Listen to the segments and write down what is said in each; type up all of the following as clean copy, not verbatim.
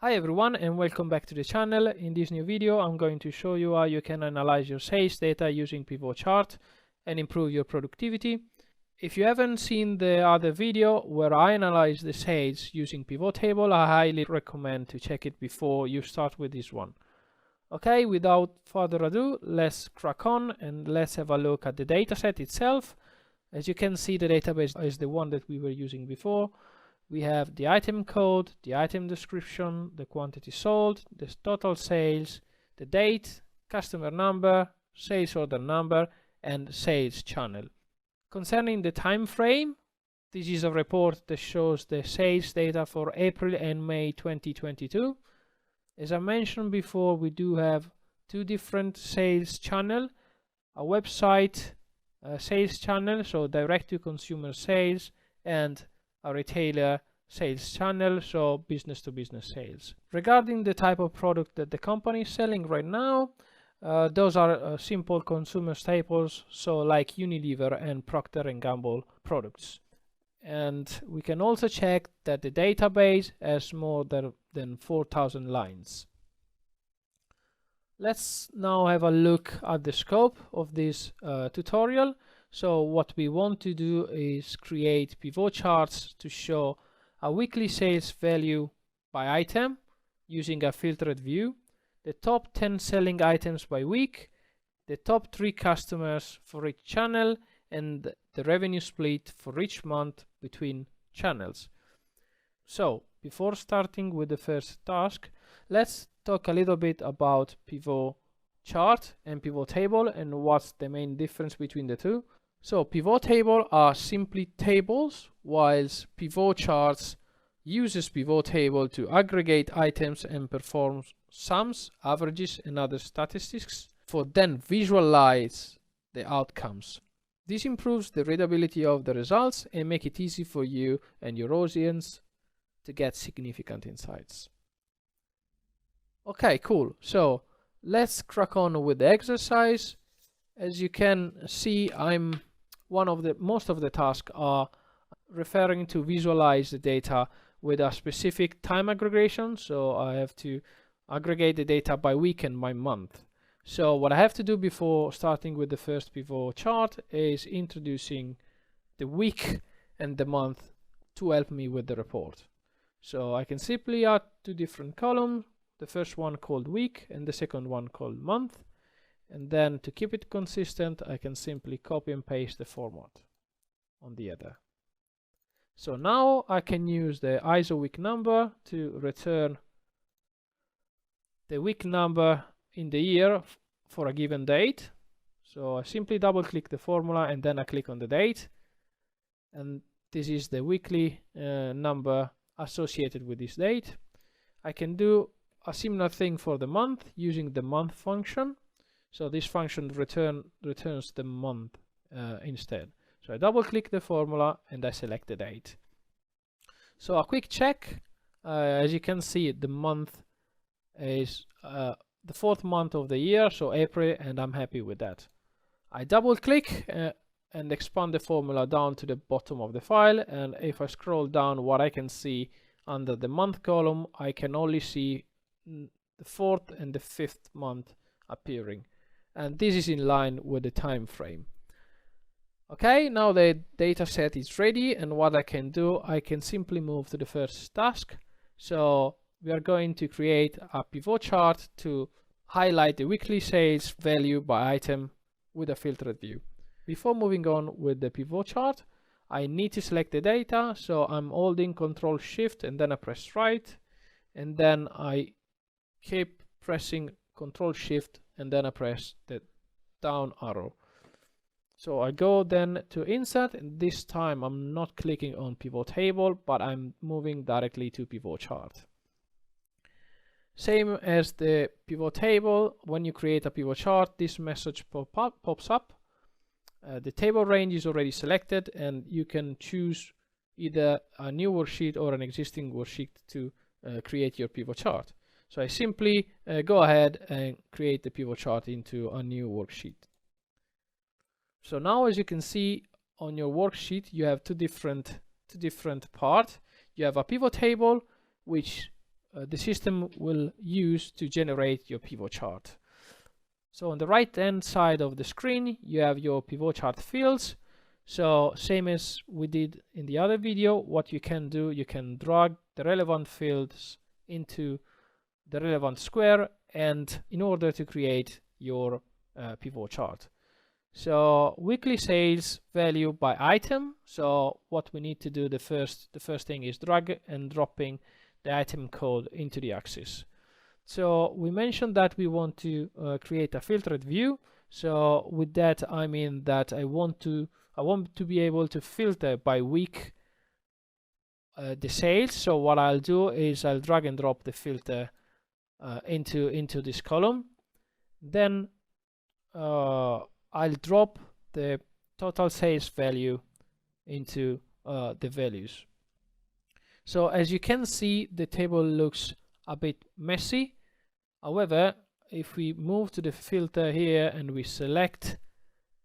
Hi everyone and welcome back to the channel. In this new video I'm going to show you how you can analyze your sales data using pivot chart and improve your productivity. If you haven't seen the other video where I analyze the sales using pivot table, I highly recommend to check it before you start with this one. Okay, without further ado, let's crack on and let's have a look at the dataset itself. As you can see, the database is the one that we were using before. We have the item code, the item description, the quantity sold, the total sales, the date, customer number, sales order number, and sales channel. Concerning the time frame, this is a report that shows the sales data for April and May 2022. As I mentioned before, we do have two different sales channels, a website sales channel, so direct to consumer sales, and a retailer sales channel, so business to business sales. Regarding the type of product that the company is selling right now, those are simple consumer staples, so like Unilever and Procter & Gamble products. And we can also check that the database has more than 4,000 lines. Let's now have a look at the scope of this tutorial. So what we want to do is create pivot charts to show a weekly sales value by item using a filtered view, the top 10 selling items by week, the top 3 customers for each channel, and the revenue split for each month between channels. So before starting with the first task, let's talk a little bit about pivot chart and pivot table and what's the main difference between the two. So pivot table are simply tables, whilst pivot charts uses pivot table to aggregate items and perform sums, averages, and other statistics for then visualize the outcomes. This improves the readability of the results and make it easy for you and your audience to get significant insights. Okay, cool. So let's crack on with the exercise. As you can see, most of the tasks are referring to visualize the data with a specific time aggregation. So I have to aggregate the data by week and by month. So what I have to do before starting with the first pivot chart is introducing the week and the month to help me with the report. So I can simply add two different columns, the first one called week and the second one called month. And then to keep it consistent, I can simply copy and paste the format on the header. So now I can use the ISO week number to return the week number in the year for a given date. So I simply double click the formula and then I click on the date. And this is the weekly number associated with this date. I can do a similar thing for the month using the month function. So this function returns the month instead. So I double click the formula and I select the date. So a quick check, as you can see, the month is the 4th month of the year, so April, and I'm happy with that. I double click and expand the formula down to the bottom of the file, and if I scroll down, what I can see under the month column, I can only see the 4th and the 5th month appearing. And this is in line with the time frame. Okay, now the data set is ready, and what I can do, I can simply move to the first task. So we are going to create a pivot chart to highlight the weekly sales value by item with a filtered view. Before moving on with the pivot chart, I need to select the data, so I'm holding Control Shift and then I press right, and then I keep pressing Control Shift and then I press the down arrow. So I go then to insert, and this time I'm not clicking on pivot table, but I'm moving directly to pivot chart. Same as the pivot table, when you create a pivot chart, this message pops up. The table range is already selected, and you can choose either a new worksheet or an existing worksheet to create your pivot chart. So I simply go ahead and create the pivot chart into a new worksheet. So now, as you can see on your worksheet, you have two different parts. You have a pivot table, which the system will use to generate your pivot chart. So on the right hand side of the screen you have your pivot chart fields. So same as we did in the other video, what you can do, you can drag the relevant fields into the relevant square and in order to create your pivot chart. So weekly sales value by item. So what we need to do, the first thing is drag and dropping the item code into the axis. So we mentioned that we want to create a filtered view. So with that I mean that I want to be able to filter by week the sales. So what I'll do is I'll drag and drop the filter into this column. Then I'll drop the total sales value into the values. So as you can see, the table looks a bit messy. However, if we move to the filter here and we select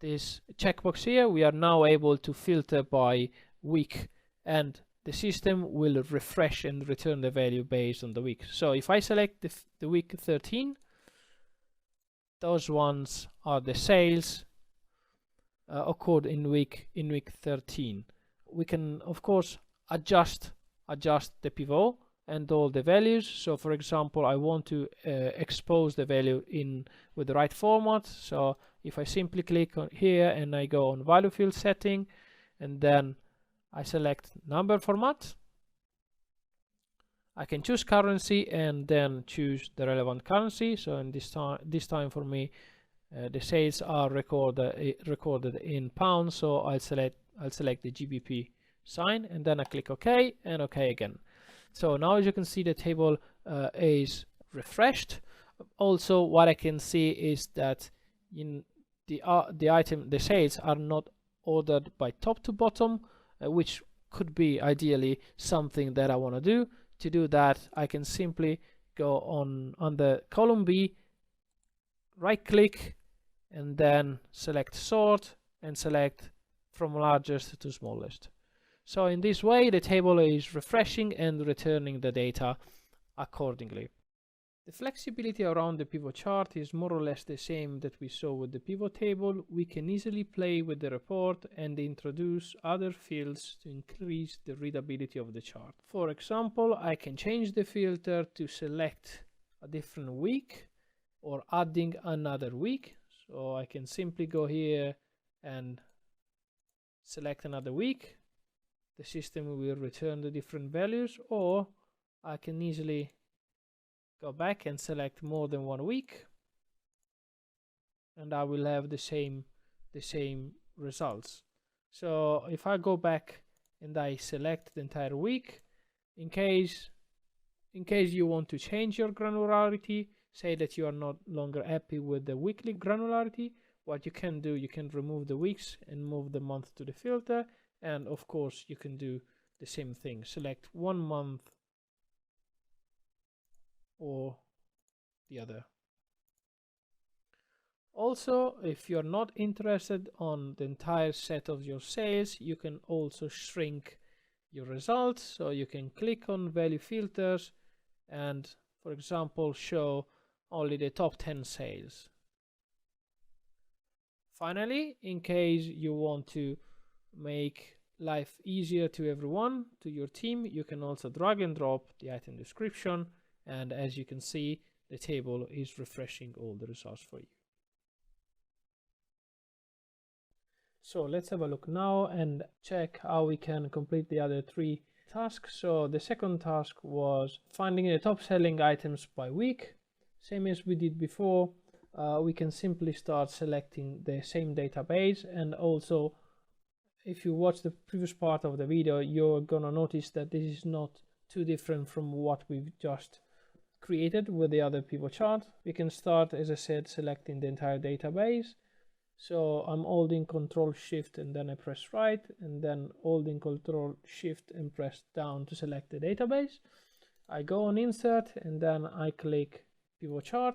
this checkbox here, we are now able to filter by week, and the system will refresh and return the value based on the week. So if I select the week 13, those ones are the sales occurred in week 13. We can of course adjust the pivot and all the values. So for example, I want to expose the value in with the right format. So if I simply click on here and I go on value field setting and then I select number format, I can choose currency and then choose the relevant currency. So in this time for me the sales are recorded in pounds, so I'll select the GBP sign and then I click OK and OK again. So now as you can see, the table is refreshed. Also what I can see is that in the sales are not ordered by top to bottom, which could be ideally something that I want to do. To do that, I can simply go on the column B, right click and then select sort and select from largest to smallest. So in this way the table is refreshing and returning the data accordingly. The flexibility around the pivot chart is more or less the same that we saw with the pivot table. We can easily play with the report and introduce other fields to increase the readability of the chart. For example, I can change the filter to select a different week or adding another week. So I can simply go here and select another week. The system will return the different values, or I can easily go back and select more than 1 week and I will have the same results. So if I go back and I select the entire week, in case you want to change your granularity, say that you are no longer happy with the weekly granularity, what you can do, you can remove the weeks and move the month to the filter, and of course you can do the same thing, select 1 month or the other. Also, if you're not interested on the entire set of your sales, you can also shrink your results. So you can click on value filters and, for example, show only the top 10 sales. Finally, in case you want to make life easier to everyone, to your team, you can also drag and drop the item description, and as you can see, the table is refreshing all the results for you. So let's have a look now and check how we can complete the other 3 tasks. So the second task was finding the top selling items by week. Same as we did before, we can simply start selecting the same database, and also if you watch the previous part of the video, you're gonna notice that this is not too different from what we've just created with the other pivot chart. We can start, as I said, selecting the entire database. So I'm holding Control Shift and then I press right, and then holding Control Shift and press down to select the database. I go on Insert and then I click Pivot Chart.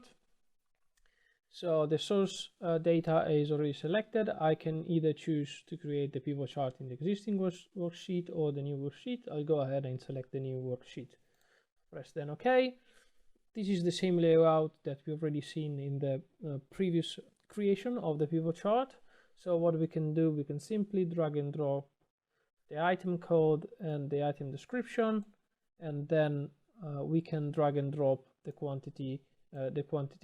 So the source data is already selected. I can either choose to create the pivot chart in the existing worksheet or the new worksheet. I'll go ahead and select the new worksheet. Press then OK. This is the same layout that we've already seen in the previous creation of the pivot chart. So what we can do, we can simply drag and drop the item code and the item description, and then we can drag and drop the quantity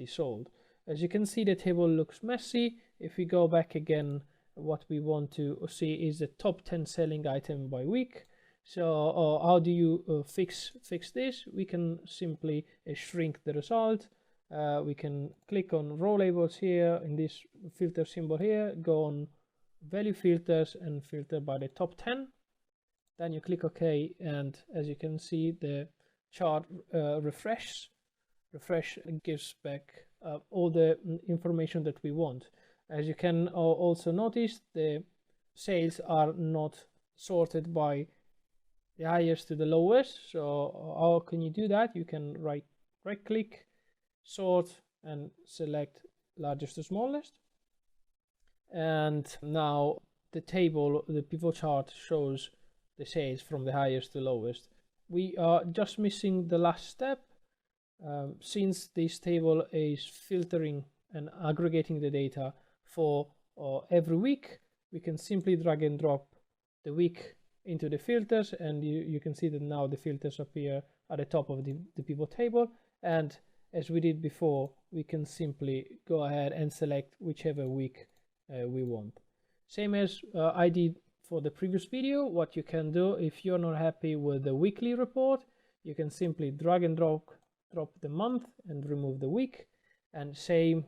sold. As you can see, the table looks messy. If we go back again, what we want to see is the top 10 selling item by week. So how do you fix this? We can simply shrink the result. We can click on row labels here in this filter symbol here, go on value filters and filter by the top 10. Then you click OK, and as you can see, the chart refresh and gives back all the information that we want. As you can also notice, the sales are not sorted by the highest to the lowest. So how can you do that? You can right click, sort, and select largest to smallest. And now the table, the pivot chart, shows the sales from the highest to lowest. We are just missing the last step. Since this table is filtering and aggregating the data for every week, we can simply drag and drop the week into the filters, and you can see that now the filters appear at the top of the pivot table. And as we did before, we can simply go ahead and select whichever week we want. Same as I did for the previous video. What you can do, if you're not happy with the weekly report, you can simply drag and drop the month and remove the week, and same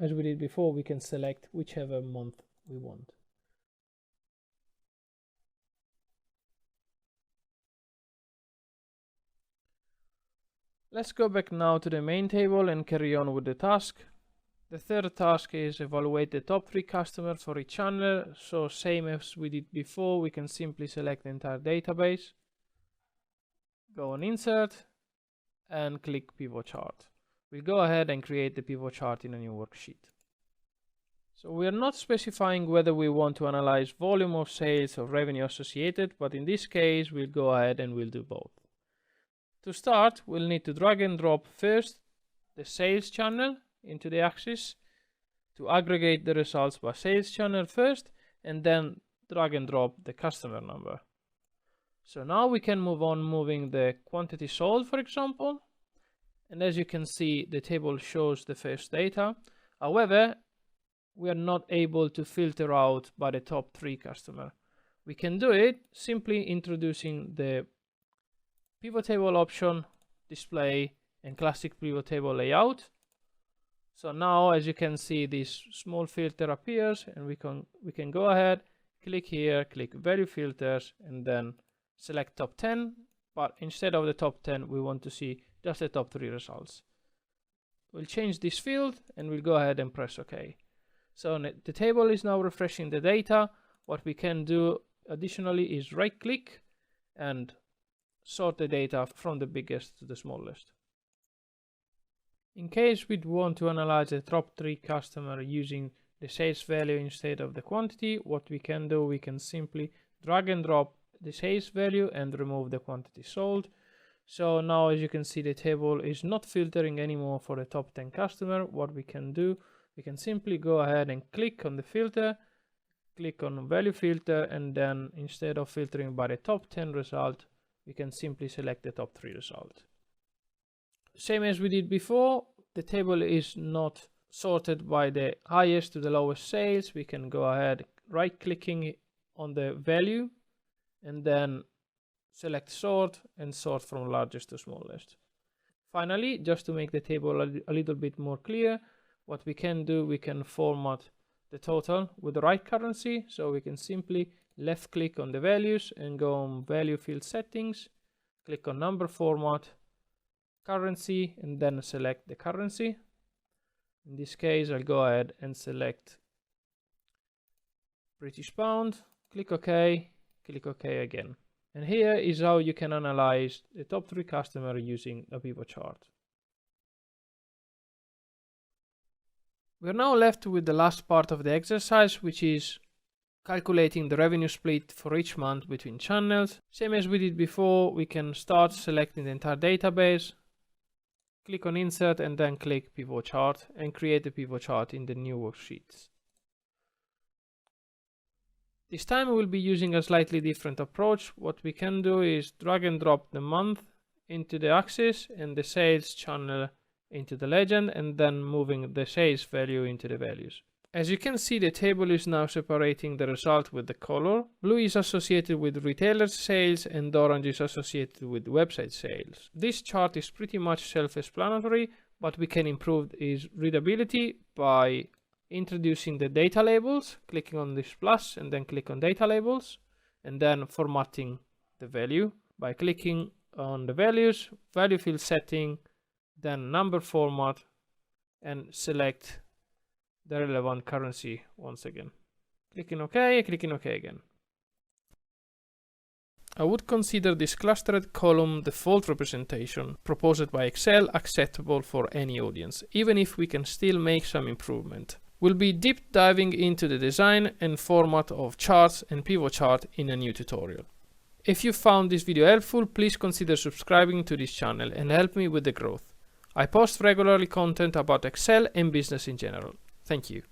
as we did before, we can select whichever month we want. Let's go back now to the main table and carry on with the task. The third task is evaluate the top 3 customers for each channel. So same as we did before, we can simply select the entire database, go on insert, and click pivot chart. We'll go ahead and create the pivot chart in a new worksheet. So we are not specifying whether we want to analyze volume of sales or revenue associated, but in this case, we'll go ahead and we'll do both. To start, we'll need to drag and drop first the sales channel into the axis to aggregate the results by sales channel first, and then drag and drop the customer number. So now we can move on moving the quantity sold, for example. And as you can see, the table shows the first data. However, we are not able to filter out by the top 3 customer. We can do it simply introducing the pivot table option, display, and classic pivot table layout. So now, as you can see, this small filter appears, and we can go ahead, click here, click value filters, and then select top 10. But instead of the top 10, we want to see just the top 3 results. We'll change this field, and we'll go ahead and press OK. So the table is now refreshing the data. What we can do additionally is right click and sort the data from the biggest to the smallest. In case we'd want to analyze the top 3 customer using the sales value instead of the quantity, what we can do, we can simply drag and drop the sales value and remove the quantity sold. So now, as you can see, the table is not filtering anymore for the top 10 customer. What we can do, we can simply go ahead and click on the filter, click on value filter, and then instead of filtering by the top 10 result, we can simply select the top 3 result. Same as we did before, the table is not sorted by the highest to the lowest sales. We can go ahead right clicking on the value and then select sort and sort from largest to smallest. Finally, just to make the table a little bit more clear, what we can do, we can format the total with the right currency. So we can simply left click on the values and go on value field settings, click on number format, currency, and then select the currency. In this case, I'll go ahead and select British pound, click OK, click OK again. And here is how you can analyze the top 3 customers using a pivot chart. We're now left with the last part of the exercise, which is calculating the revenue split for each month between channels. Same as we did before, we can start selecting the entire database, click on insert and then click pivot chart and create the pivot chart in the new worksheets. This time we'll be using a slightly different approach. What we can do is drag and drop the month into the axis and the sales channel into the legend, and then moving the sales value into the values. As you can see, the table is now separating the result with the color. Blue is associated with retailer sales and orange is associated with website sales. This chart is pretty much self-explanatory, but we can improve its readability by introducing the data labels, clicking on this plus and then click on data labels, and then formatting the value by clicking on the values, value field setting, then number format, and select the relevant currency once again. Clicking OK, clicking OK again. I would consider this clustered column default representation proposed by Excel acceptable for any audience, even if we can still make some improvement. We'll be deep diving into the design and format of charts and pivot chart in a new tutorial. If you found this video helpful, please consider subscribing to this channel and help me with the growth. I post regularly content about Excel and business in general. Thank you.